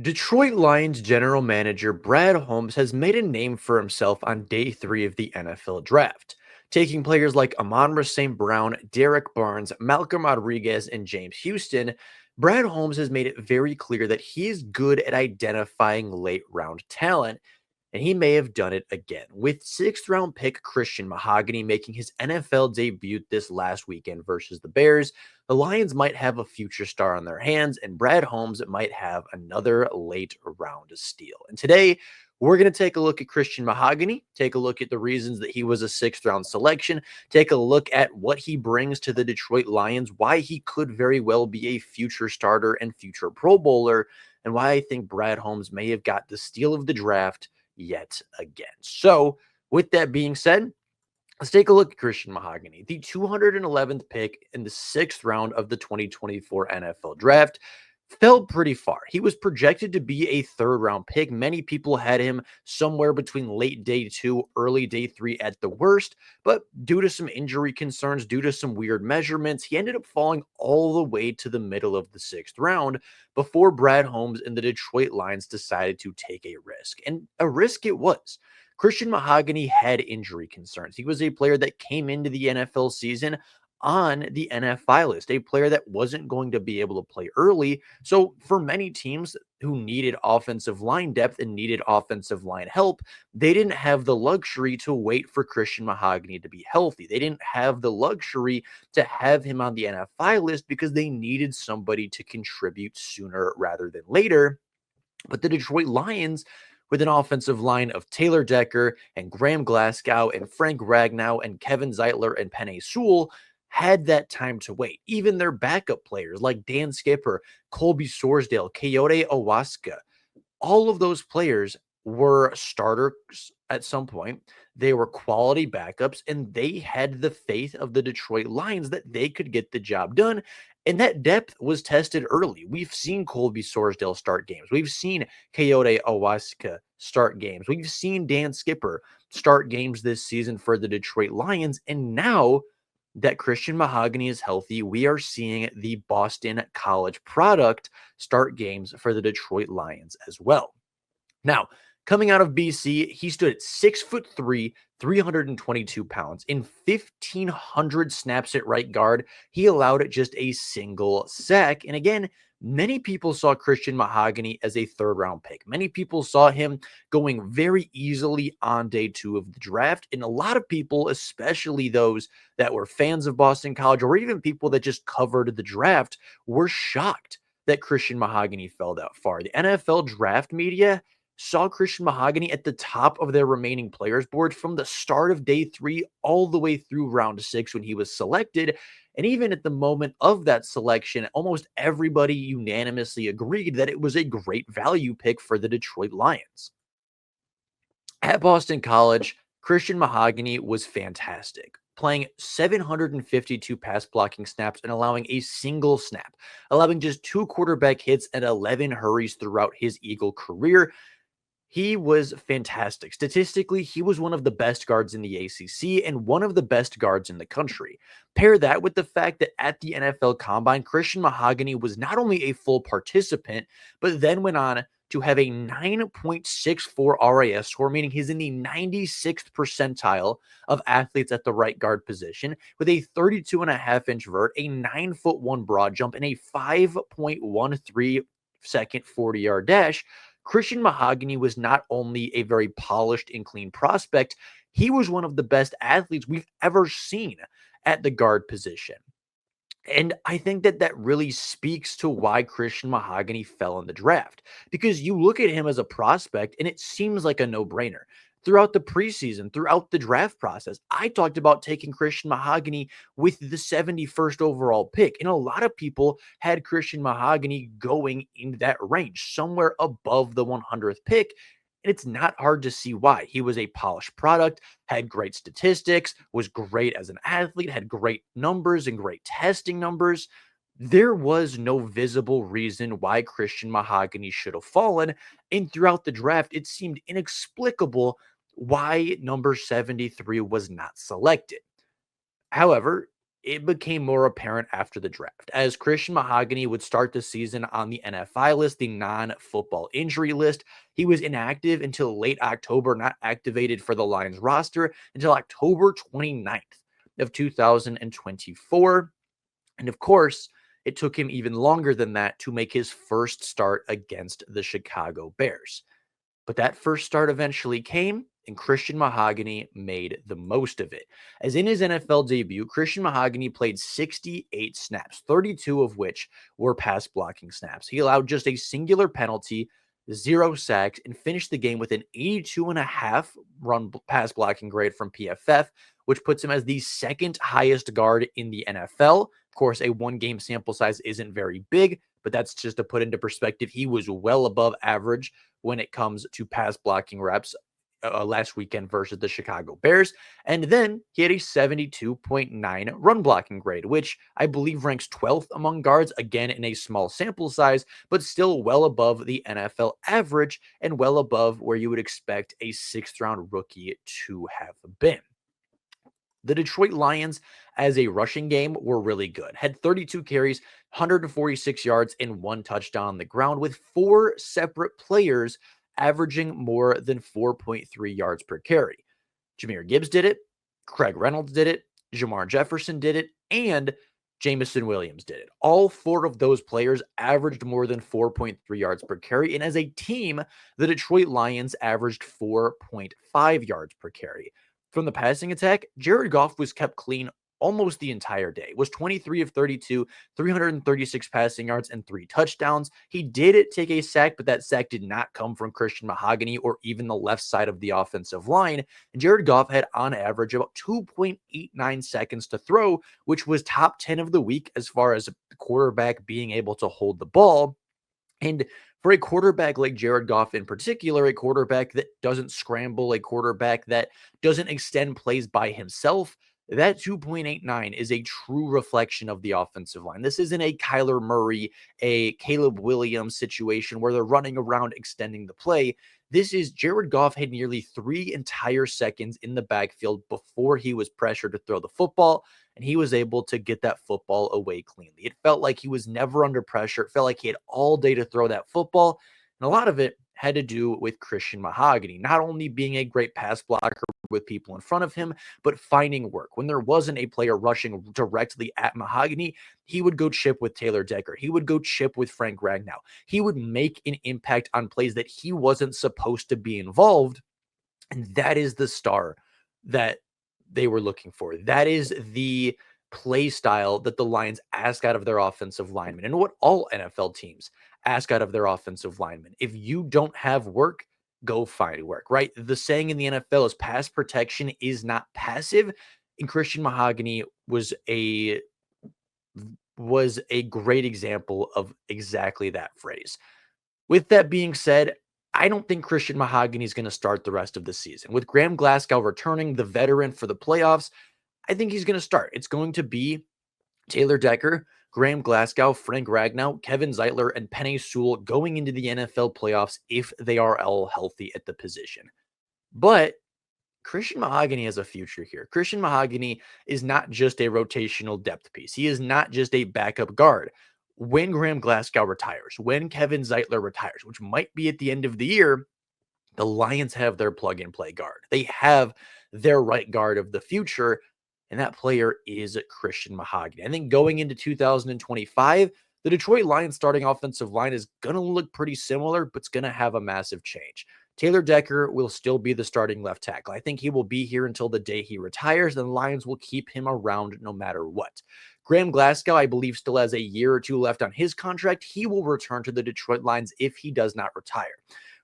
Detroit Lions general manager Brad Holmes has made a name for himself on day three of the NFL draft, taking players like Amon St. Brown, Derek Barnes, Malcolm Rodriguez, and James Houston. Brad Holmes has made it very clear that he is good at identifying late round talent, and he may have done it again, with sixth round pick Christian Mahogany making his NFL debut this last weekend versus the Bears. The Lions might have a future star on their hands, and Brad Holmes might have another late round steal. And today, we're going to take a look at Christian Mahogany, take a look at the reasons that he was a sixth round selection, take a look at what he brings to the Detroit Lions, why he could very well be a future starter and future Pro Bowler, and why I think Brad Holmes may have got the steal of the draft yet again. So, with that being said, let's take a look at Christian Mahogany, the 211th pick in the sixth round of the 2024 NFL draft. Fell pretty far. He was projected to be a third round pick. Many people had him somewhere between late day two, early day three at the worst. But due to some injury concerns, due to some weird measurements, he ended up falling all the way to the middle of the sixth round before Brad Holmes and the Detroit Lions decided to take a risk. And a risk it was. Christian Mahogany had injury concerns. He was a player that came into the NFL season on the NFI list, a player that wasn't going to be able to play early. So, for many teams who needed offensive line depth and needed offensive line help, they didn't have the luxury to wait for Christian Mahogany to be healthy. They didn't have the luxury to have him on the NFI list because they needed somebody to contribute sooner rather than later. But the Detroit Lions, with an offensive line of Taylor Decker and Graham Glasgow and Frank Ragnow and Kevin Zeitler and Penei Sewell, had that time to wait. Even their backup players like Dan Skipper, Colby Sorsdale, Coyote Owaska, all of those players were starters at some point. They were quality backups, and they had the faith of the Detroit Lions that they could get the job done. And that depth was tested early. We've seen Colby Sorsdale start games. We've seen Coyote Owaska start games. We've seen Dan Skipper start games this season for the Detroit Lions. And now that Christian Mahogany is healthy, we are seeing the Boston College product start games for the Detroit Lions as well. Now, coming out of BC, he stood at 6'3", 322 pounds. In 1,500 snaps at right guard, he allowed just a single sack. And again, many people saw Christian Mahogany as a third round pick. Many people saw him going very easily on day two of the draft. And a lot of people, especially those that were fans of Boston College or even people that just covered the draft, were shocked that Christian Mahogany fell that far. The NFL draft media saw Christian Mahogany at the top of their remaining players board from the start of day three all the way through round six when he was selected. And even at the moment of that selection, almost everybody unanimously agreed that it was a great value pick for the Detroit Lions. At Boston College, Christian Mahogany was fantastic, playing 752 pass blocking snaps and allowing a single snap, allowing just two quarterback hits and 11 hurries throughout his Eagle career. He was fantastic. Statistically, he was one of the best guards in the ACC and one of the best guards in the country. Pair that with the fact that at the NFL Combine, Christian Mahogany was not only a full participant, but then went on to have a 9.64 RAS score, meaning he's in the 96th percentile of athletes at the right guard position, with a 32.5-inch vert, a 9'1" broad jump, and a 5.13-second 40-yard dash. Christian Mahogany was not only a very polished and clean prospect, he was one of the best athletes we've ever seen at the guard position. And I think that that really speaks to why Christian Mahogany fell in the draft, because you look at him as a prospect and it seems like a no-brainer. Throughout the preseason, throughout the draft process, I talked about taking Christian Mahogany with the 71st overall pick. And a lot of people had Christian Mahogany going in that range, somewhere above the 100th pick. And it's not hard to see why. He was a polished product, had great statistics, was great as an athlete, had great numbers and great testing numbers. There was no visible reason why Christian Mahogany should have fallen. And throughout the draft, it seemed inexplicable why number 73 was not selected. However, it became more apparent after the draft, as Christian Mahogany would start the season on the NFI list, the non-football injury list. He was inactive until late October, not activated for the Lions roster until October 29th of 2024. And of course, it took him even longer than that to make his first start against the Chicago Bears. But that first start eventually came, and Christian Mahogany made the most of it. As in his NFL debut, Christian Mahogany played 68 snaps, 32 of which were pass blocking snaps. He allowed just a singular penalty, 0 sacks, and finished the game with an 82.5 run pass blocking grade from PFF, which puts him as the second highest guard in the NFL. Of course, a one-game sample size isn't very big, but that's just to put into perspective. He was well above average when it comes to pass blocking reps last weekend versus the Chicago Bears. And then he had a 72.9 run blocking grade, which I believe ranks 12th among guards, again in a small sample size, but still well above the NFL average and well above where you would expect a sixth round rookie to have been. The Detroit Lions as a rushing game were really good. Had 32 carries, 146 yards, and 1 touchdown on the ground, with 4 separate players averaging more than 4.3 yards per carry. Jahmyr Gibbs did it, Craig Reynolds did it, Jamar Jefferson did it, and Jamison Williams did it. All 4 of those players averaged more than 4.3 yards per carry, and as a team, the Detroit Lions averaged 4.5 yards per carry. From the passing attack, Jared Goff was kept clean almost the entire day. Was 23 of 32, 336 passing yards, and 3 touchdowns. He did take a sack, but that sack did not come from Christian Mahogany or even the left side of the offensive line. And Jared Goff had on average about 2.89 seconds to throw, which was top 10 of the week as far as the quarterback being able to hold the ball. And for a quarterback like Jared Goff in particular, a quarterback that doesn't scramble, a quarterback that doesn't extend plays by himself, that 2.89 is a true reflection of the offensive line. This isn't a Kyler Murray, a Caleb Williams situation where they're running around extending the play. This is Jared Goff had nearly 3 entire seconds in the backfield before he was pressured to throw the football, and he was able to get that football away cleanly. It felt like he was never under pressure. It felt like he had all day to throw that football, and a lot of it had to do with Christian Mahogany, not only being a great pass blocker with people in front of him, but finding work. When there wasn't a player rushing directly at Mahogany, he would go chip with Taylor Decker. He would go chip with Frank Ragnow. He would make an impact on plays that he wasn't supposed to be involved. And that is the star that they were looking for. That is the play style that the Lions ask out of their offensive linemen and what all NFL teams ask out of their offensive linemen. If you don't have work, go find work, right? The saying in the NFL is pass protection is not passive. And Christian Mahogany was a great example of exactly that phrase. With that being said, I don't think Christian Mahogany is going to start the rest of the season. With Graham Glasgow returning, the veteran for the playoffs, I think he's going to start. It's going to be Taylor Decker, Graham Glasgow, Frank Ragnow, Kevin Zeitler, and Penei Sewell going into the NFL playoffs if they are all healthy at the position. But Christian Mahogany has a future here. Christian Mahogany is not just a rotational depth piece. He is not just a backup guard. When Graham Glasgow retires, when Kevin Zeitler retires, which might be at the end of the year, the Lions have their plug and play guard. They have their right guard of the future, and that player is Christian Mahogany. I think going into 2025, the Detroit Lions starting offensive line is going to look pretty similar, but it's going to have a massive change. Taylor Decker will still be the starting left tackle. I think he will be here until the day he retires, and the Lions will keep him around no matter what. Graham Glasgow, I believe, still has a year or two left on his contract. He will return to the Detroit Lions if he does not retire.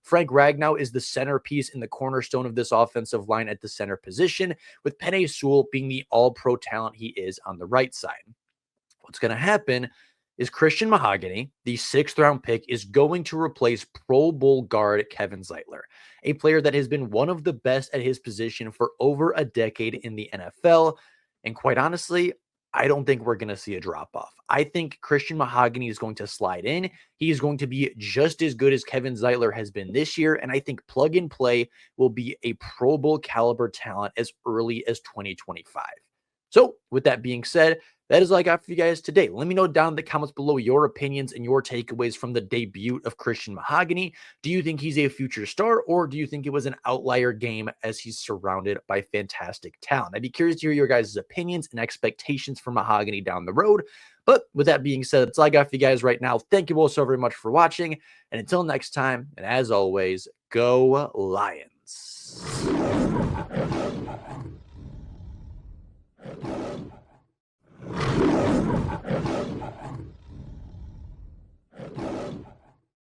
Frank Ragnow is the centerpiece and the cornerstone of this offensive line at the center position, with Penei Sewell being the all-pro talent he is on the right side. What's going to happen is Christian Mahogany, the 6th-round pick, is going to replace Pro Bowl guard Kevin Zeitler, a player that has been one of the best at his position for over a decade in the NFL. And quite honestly, I don't think we're going to see a drop-off. I think Christian Mahogany is going to slide in. He is going to be just as good as Kevin Zeitler has been this year, and I think plug and play will be a Pro Bowl caliber talent as early as 2025. So, with that being said, that is all I got for you guys today. Let me know down in the comments below your opinions and your takeaways from the debut of Christian Mahogany. Do you think he's a future star, or do you think it was an outlier game as he's surrounded by fantastic talent? I'd be curious to hear your guys' opinions and expectations for Mahogany down the road. But with that being said, that's all I got for you guys right now. Thank you all so very much for watching. And until next time, and as always, go Lions.